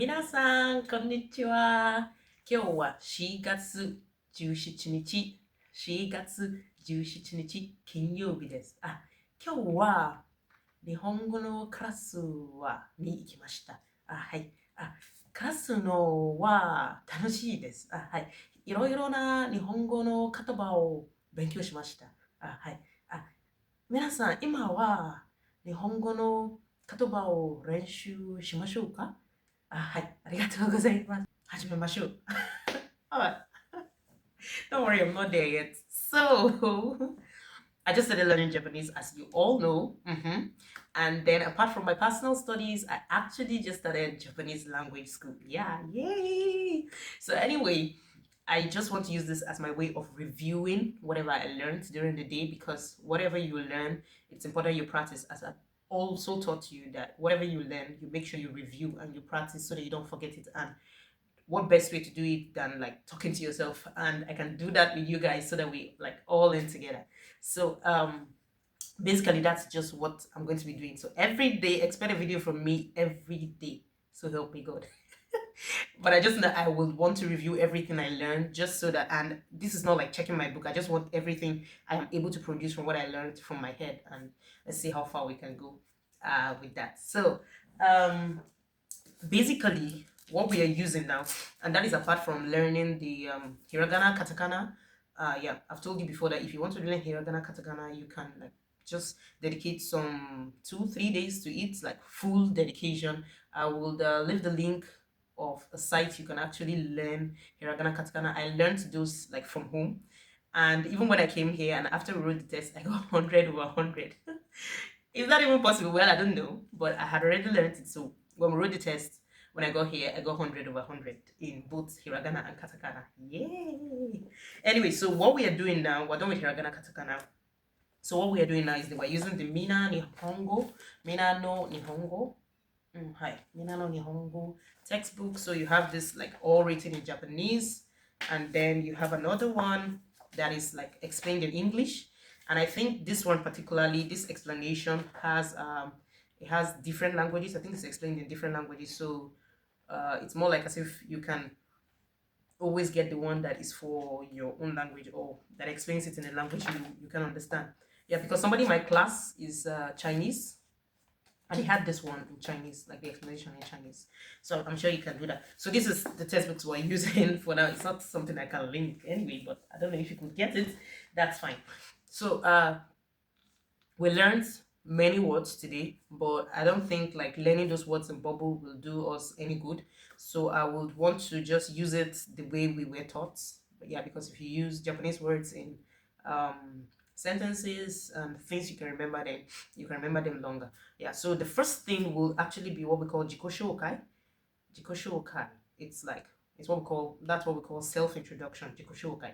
皆さん、こんにちは。今日は4月17日、4月17日金曜日です。今日は日本語のクラスに行きました。はい。クラスのは楽しいです。はい。いろいろな日本語の言葉を勉強しました。はい。皆さん、今は日本語の言葉を練習しましょうか？はい。ありがとうございます。始めましょう。Alright. Don't worry, I'm not there yet. So, I just started learning Japanese, as you all know. And then, apart from my personal studies, I actually just started Japanese language school. Yeah, yay! So, anyway, I just want to use this as my way of reviewing whatever I learned during the day, because whatever you learn, it's important you practice. As I also taught you that whatever you learn, you make sure you review and you practice so that you don't forget it. And what best way to do it than like talking to yourself? And I can do that with you guys so that we like all in together. So basically that's just what I'm going to be doing. So every day expect a video from me every day. So help me God. But I just know I will want to review everything I learned just so that, and this is not like checking my book. I just want everything I am able to produce from what I learned from my head, and let's see how far we can go with that. So basically what we are using now, and that is apart from learning the hiragana, katakana. Yeah, I've told you before that if you want to learn hiragana, katakana, you can like just dedicate some 2-3 days to it, like full dedication. I will leave the link of a site you can actually learn hiragana, katakana. I learned those like from home, and even when I came here and after we wrote the test, I got 100 over 100. Is that even possible? Well, I don't know, but I had already learned it. So when we wrote the test, when I got here, I got 100 over 100 in both hiragana and katakana. Yay! Anyway, so what we are doing now, we're done with hiragana, katakana. So what we are doing now is that we're using the Mina no Nihongo. Hi, Mina no Nihongo textbook. So you have this like all written in Japanese, and then you have another one that is like explained in English. And I think this one particularly, this explanation has it has different languages. I think it's explained in different languages. So it's more like as if you can always get the one that is for your own language or that explains it in a language you can understand. Yeah, because somebody in my class is Chinese, and he had this one in Chinese, like the explanation in Chinese. So I'm sure you can do that. So this is the textbooks we're using for now. It's not something I can link anyway, but I don't know if you could get it. That's fine. So we learned many words today, but I don't think like learning those words in bubble will do us any good. So I would want to just use it the way we were taught. But yeah, because if you use Japanese words in sentences and things you can remember, then you can remember them longer. Yeah, so the first thing will actually be what we call jikoshokai. Jikoshokai. It's like that's what we call self-introduction, jikoshokai.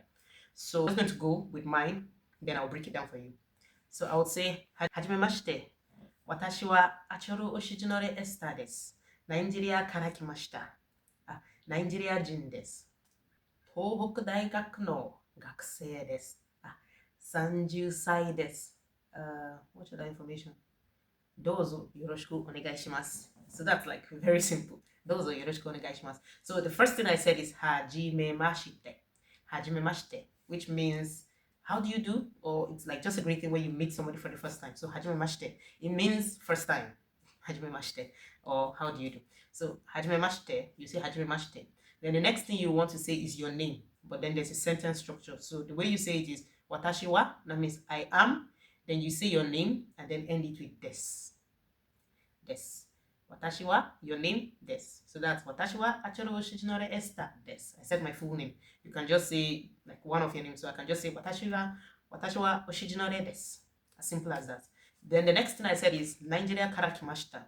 So I'm just going to go with mine, then I'll break it down for you. So I would say, はじめまして。私はアチョル・オシジノレ・エスターです。ナイジェリアから来ました。ナイジェリア人です。東北大学の学生です。30歳です。What's your information? どうぞよろしくお願いします。So that's like very simple. どうぞよろしくお願いします。So the first thing I said is はじめまして。はじめまして。Which means how do you do? Or it's like just a great thing when you meet somebody for the first time. So hajimemashite. It means first time. Hajimemashite. Or how do you do? So hajimemashite, you say hajimemashite. Then the next thing you want to say is your name. But then there's a sentence structure. So the way you say it is watashi wa, that means I am. Then you say your name and then end it with des. Des. Watashi wa, your name, des. So that's watashi wa achoro shijinore esta des. I said my full name. You can just say like one of your names. So I can just say watashi wa oshijinore des. As simple as that. Then the next thing I said is Nigeria kara kimashita.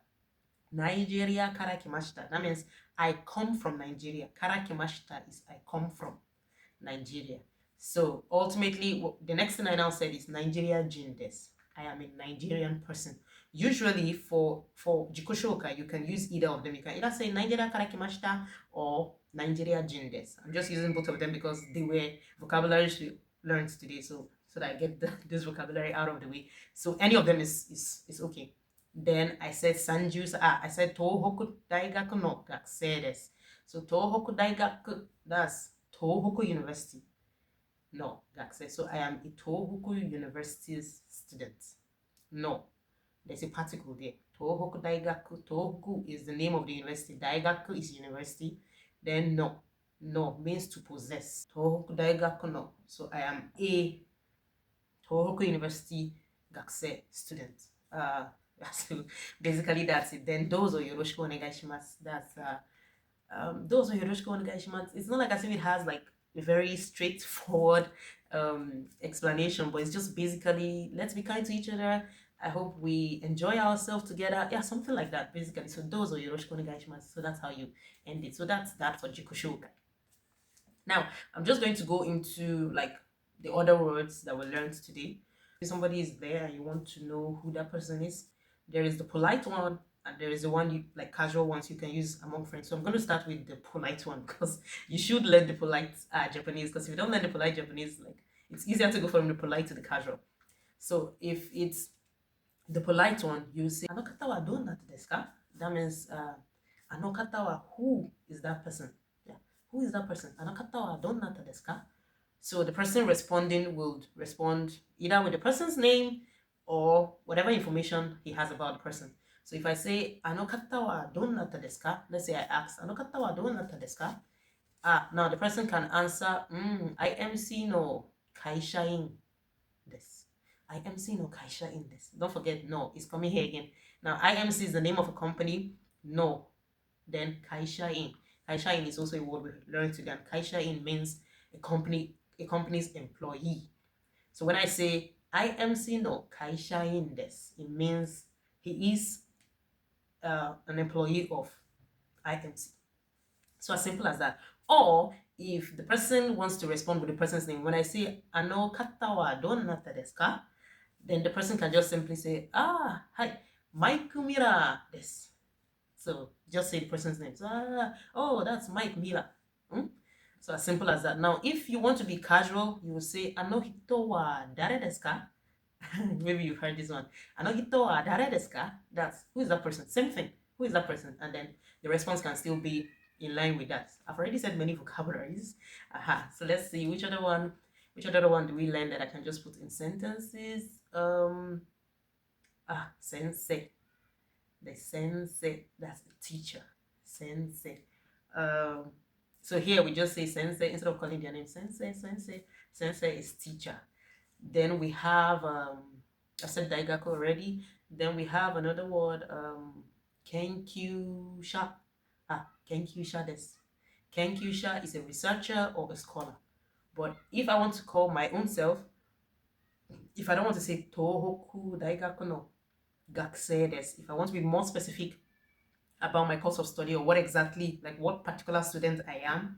Nigeria kara kimashita. That means I come from Nigeria. Kara kimashita is I come from Nigeria. So ultimately, the next thing I now said is Nigeria jin des. I am a Nigerian person. Usually for jikoshoka, you can use either of them. You can either say Nigeria kara kimashita or Nigeria jin des. I'm just using both of them because they were vocabularies we learned today. So that I get this vocabulary out of the way. So any of them is okay. Then I said Sanju. I said Tohoku Daigaku no Gakusei desu. So Tohoku Daigaku, that's Tohoku University. No, Gakusei. So I am a Tohoku University's student. No, there's a particle there. Tohoku Daigaku. Tohoku is the name of the university. Daigaku is university. Then no. No means to possess. Tohoku Daigaku no. So I am a Tohoku University Gakusei student. So basically that's it. Then dozo yoroshiku onegaishimasu. That's dozo yoroshiku onegaishimasu. It's not like as if it has like a very straightforward explanation, but it's just basically let's be kind to each other. I hope we enjoy ourselves together. Yeah, something like that, basically. So dozo yoroshiku onegaishimasu. So that's how you end it. So that's that for jikoshokai. Now, I'm just going to go into like the other words that we learned today. If somebody is there and you want to know who that person is, there is the polite one and there is the one you like casual ones you can use among friends. So I'm going to start with the polite one because you should learn the polite Japanese, because if you don't learn the polite Japanese, like it's easier to go from the polite to the casual. So if it's the polite one, you say "Ano kata wa donnatta desu ka?" That means "Ano kata wa," who is that person? Yeah, who is that person? "Ano kata wa donnatta desu ka?" So the person responding will respond either with the person's name or whatever information he has about the person. So if I say "Ano kata wa donnatta desu ka?" Let's say I ask "Ano kata wa donnatta desu ka?" Now the person can answer IMC no kaishain desu. IMC no kaishain desu. Don't forget no, it's coming here again. Now IMC is the name of a company. No, then kaishain. Kaishain is also a word we learned today. And kaishain means a company's employee. So when I say IMC no kaishain desu, it means he is an employee of IMC. So as simple as that. Or if the person wants to respond with the person's name, when I say "Ano kata wa donnatta desu ka?" then the person can just simply say hi, Mike Mira desu. So just say the person's name. So, oh, that's Mike Mira. So as simple as that. Now, if you want to be casual, you will say "Ano hito wa dare desu ka?" Maybe you've heard this one. "Ano hito wa dare desu ka?" That's who is that person? Same thing. Who is that person? And then the response can still be in line with that. I've already said many vocabularies. So let's see which other one do we learn that I can just put in sentences? Sensei. The sensei, that's the teacher. Sensei. So here we just say sensei instead of calling their name sensei. Sensei is teacher. Then we have I said daigaku already. Then we have another word, kenkyusha. Kenkyusha desu. Kenkyusha is a researcher or a scholar. But if I want to call my own self, if I don't want to say Tohoku Daigaku no Gakusei desu, if I want to be more specific about my course of study or what exactly, like what particular student I am,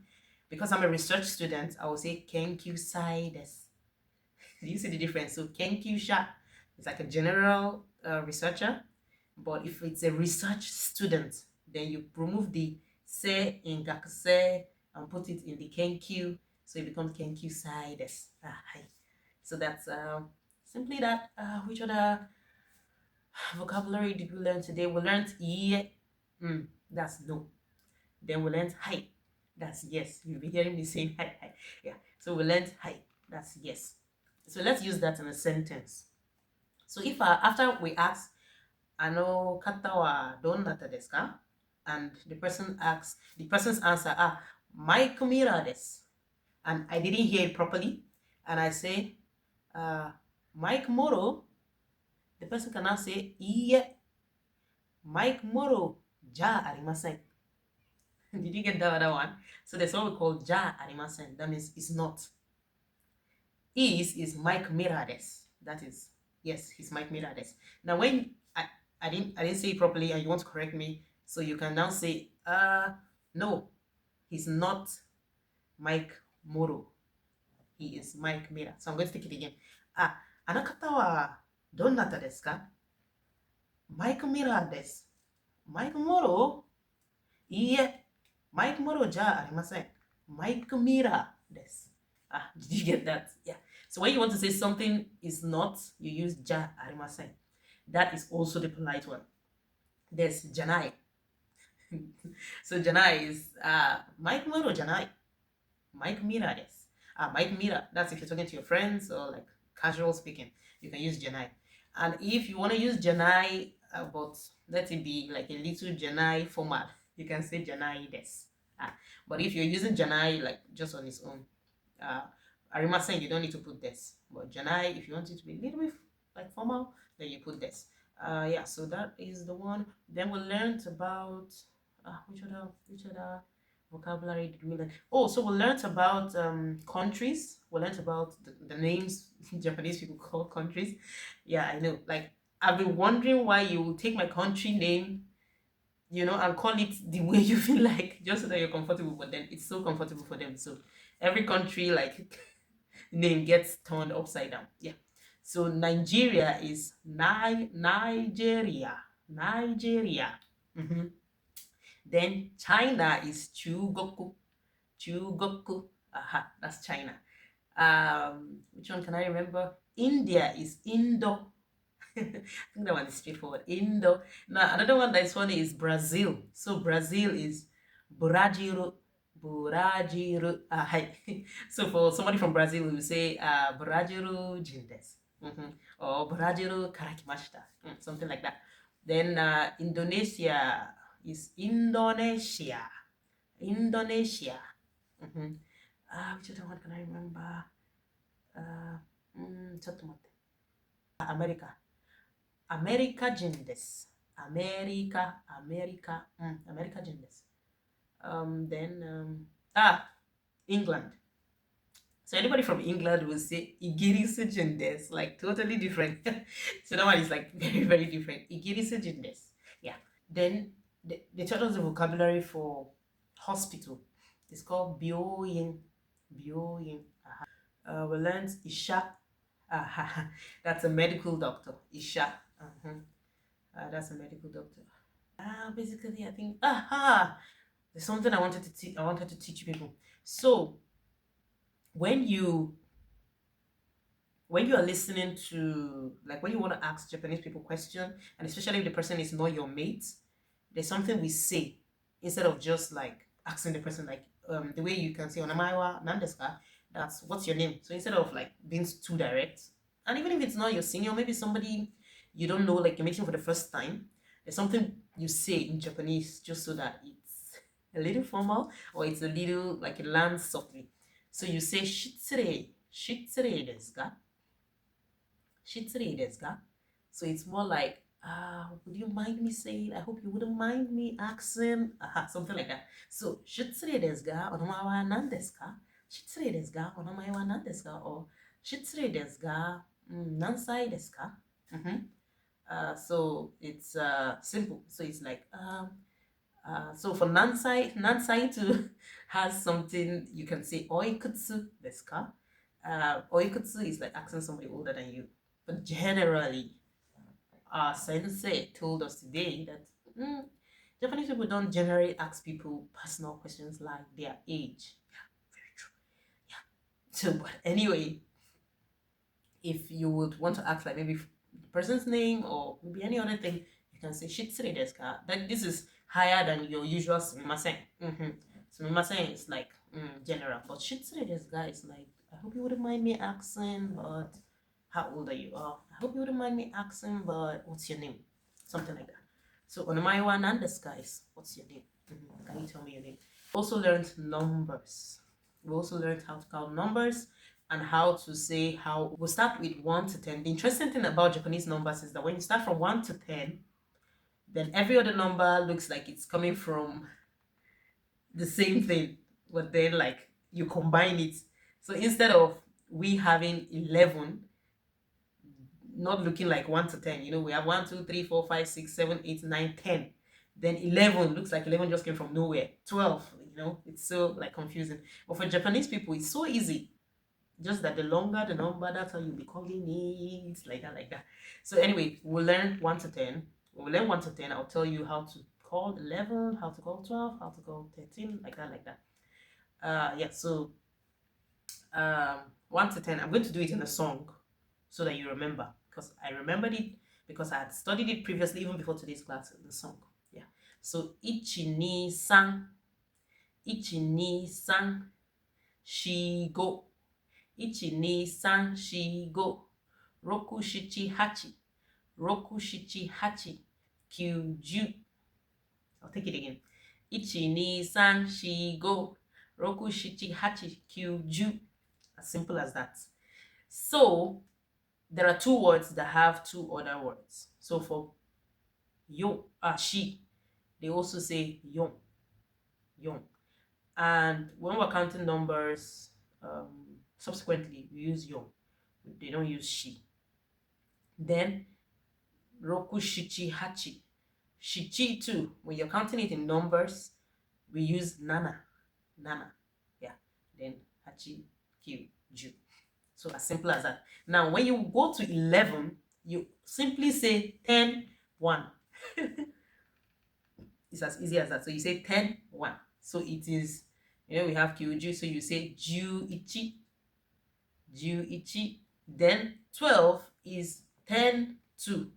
because I'm a research student, I will say Kenkyusai desu. Do you see the difference? So Kenkyusha is like a general researcher, but if it's a research student, then you remove the se in Gakusei and put it in the Kenkyu, so it becomes Kenkyusai desu. Hi. So that's simply that. Which other vocabulary did we learn today? We learned ie, that's no. Then we learned hi, that's yes. You'll be hearing me saying hi, hi. Yeah. So we learned hi, that's yes. So let's use that in a sentence. So if after we ask "Ano kata wa donnatta desu ka?" and the person's answer Mike Mira desu, and I didn't hear it properly, and I say Mike Moro, the person can now say "Iie, Mike Moro ja arimasen." Did you get that other one? So there's what we call ja arimasen. That means it's not. Is Mike Mira desu. That is, yes, he's Mike Mira desu. Now when I didn't say it properly and you want to correct me, so you can now say no, he's not Mike Moro. He is Mike Mira. So I'm going to take it again. Anakata wa donnatta desu ka? Mike Mira desu. Mike Moro? Iie, Mike Moro ja arimasen. Mike Mira desu. Did you get that? Yeah. So when you want to say something is not, you use ja arimasen. That is also the polite one. There's Janai. So Janai is Mike Muro Janai. Mike Mira des. Mike Mira. That's if you're talking to your friends or like casual speaking. You can use Janai. And if you want to use Janai, but let it be like a little Janai format, you can say Janai des. But if you're using Janai like just on its own, Arima saying you don't need to put this. But Janai, if you want it to be a little bit like formal, then you put this. Yeah, so that is the one. Then we learned about which other vocabulary did we learn? Oh, so we learned about countries. We learned about the names Japanese people call countries. Yeah, I know. Like I've been wondering why you will take my country name, and call it the way you feel like, just so that you're comfortable. But then it's so comfortable for them. So every country like name gets turned upside down. Yeah. So Nigeria is Nigeria. Nigeria. Mm-hmm. Then China is Chugoku. Chugoku. Aha, that's China. Which one can I remember? India is Indo. I think that one is straightforward. Indo. Now another one that's funny is Brazil. So Brazil is Brazil. Brazil. Hi. So for somebody from Brazil, we will say Brazil Jindes. Or Brazil Karakimashita. Something like that. Then Indonesia is Indonesia. Indonesia. Which other one can I remember? America. America Jindes. America Jindes. Then England. So anybody from England will say Igirisu Jindes, like totally different. So that one is like very, very different. Igirisu Jindes. Yeah. Then they taught us the vocabulary for hospital. It's called Byoyin. Byoyin. We learned Isha. That's a medical doctor. Isha. That's a medical doctor. Basically, I think there's something I wanted to teach. I wanted to teach people. So when you are listening to, like, when you want to ask Japanese people question, and especially if the person is not your mate, there's something we say instead of just like asking the person, like the way you can say onamaiwa nandeska, that's what's your name. So instead of like being too direct, and even if it's not your senior, maybe somebody you don't know, like you're meeting for the first time, there's something you say in Japanese just so that it's a little formal, or it's a little like it lands softly. So you say shitsure, shitsure desu ka? Shitsure desu ka? So it's more like, would you mind me saying, I hope you wouldn't mind me asking, something like that. So, shitsure desu ga, onamae wa nan desu ka? Shitsure desu ga, onamae wa nan desu ka? Or, shitsure desu ga, nansai desu ka? So, it's simple. So, it's like, so for nansai to has something you can say, oikutsu desu ka? Oikutsu is like asking somebody older than you. But generally, our sensei told us today that Japanese people don't generally ask people personal questions like their age. Yeah, very true. Yeah. So, but anyway, if you would want to ask like maybe the person's name or maybe any other thing, you can say shitsure desu ka. Then this is higher than your usual sumimasen. Sumimasen is like general, but shitsure desu ka is like, I hope you wouldn't mind me asking, but how old are you? I hope you wouldn't mind me asking, but what's your name? Something like that. So, onamae wa nan desu ka is, what's your name? Can you tell me your name? Also learned numbers. We also learned how to count numbers and how to say how. We'll start with 1 to 10. The interesting thing about Japanese numbers is that when you start from 1 to 10, then every other number looks like it's coming from the same thing, but then like you combine it. So instead of we having 11, not looking like 1 to 10, we have 1, 2, 3, 4, 5, 6, 7, 8, 9, 10. Then 11 looks like 11 just came from nowhere. 12, it's so like confusing. But for Japanese people, it's so easy. Just that the longer the number, that's how you'll be calling it, like that, like that. So anyway, we'll learn 1 to 10. When we learn 1 to 10, I'll tell you how to call 11, how to call 12, how to call 13, like that, like that. Yeah, so 1 to 10, I'm going to do it in a song so that you remember, because I remembered it because I had studied it previously, even before today's class, the song. Yeah. So ichi ni san, ichi ni san, shi go, ichi ni san, shi go, roku shichi hachi, roku shichi hachi, kyuju. I'll take it again. Ichi ni san, shi go, roku shichi hachi, kyuju. As simple as that. So there are two words that have two other words. So for yo, she, they also say yon, yon. And when we're counting numbers, subsequently we use yon. They don't use she. Then roku shichi hachi. Shichi too. When you're counting it in numbers, we use nana, nana. Yeah. Then hachi, kyu, ju. So as simple as that. Now, when you go to 11, you simply say 10, 1. It's as easy as that. So you say 10, 1. So it is, we have kyuju. So you say ju ichi, ju ichi. Then 12 is 10, 2.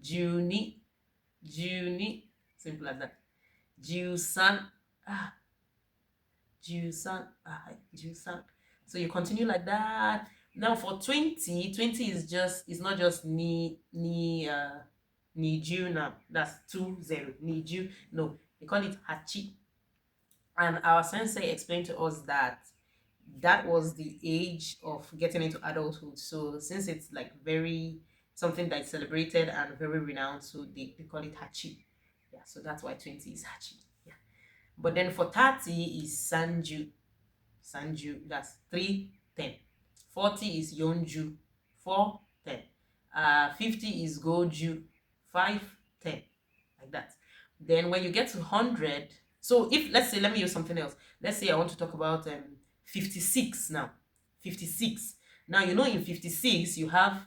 Ju ni, ju ni. Simple as that. Ju san, ju san, ju san. So you continue like that. Now for 20, 20 is not just ni ju now. That's 20. Ni ju. No, they call it hachi. And our sensei explained to us that was the age of getting into adulthood. So since it's like something that's celebrated and very renowned, so they call it hachi. Yeah, so that's why 20 is hachi. Yeah. But then for 30 is sanju. Sanju, that's 3, 10. 40 is yonju, 4, 10. 50 is goju, 5, 10. Like that. Then when you get to 100, so if, let's say, let me use something else. Let's say I want to talk about 56 now. 56. Now, in 56, you have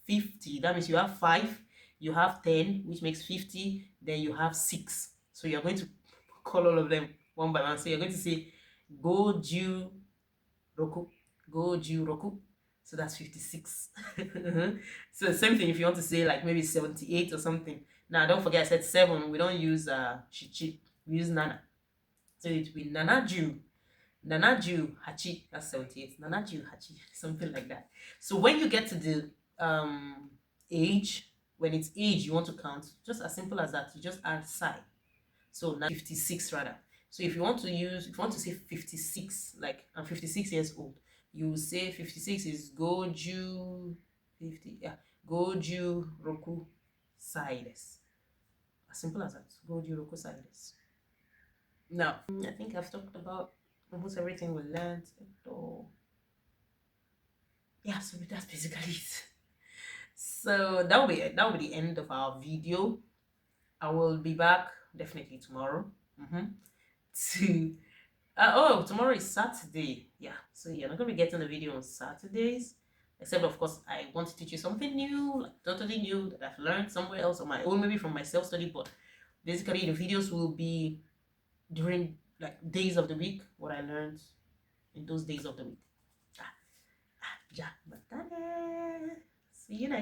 50. That means you have 5, you have 10, which makes 50, then you have 6. So you're going to call all of them one by one. So you're going to say goju roku, goju roku. So that's 56. So same thing if you want to say like maybe 78 or something. Now don't forget I said 7. We don't use shichi. We use nana. So it will be nanaju. Nanaju hachi. That's 78. Nanaju hachi. Something like that. So when you get to the age, when it's age you want to count, just as simple as that. You just add sai. So now 56 rather. So if you want to say 56, like I'm 56 years old, you say 56 is goju 50. Yeah, goju roku sai desu. As simple as that. Goju roku sai desu. Now, I think I've talked about almost everything we learned. Yeah, so that's basically it. So that will be the end of our video. I will be back definitely tomorrow. Tomorrow is Saturday. Yeah, so you're not gonna be getting the video on Saturdays, except of course I want to teach you something new, like totally new that I've learned somewhere else on my own, maybe from my self-study. But basically the videos will be during like days of the week, what I learned in those days of the week. See you next.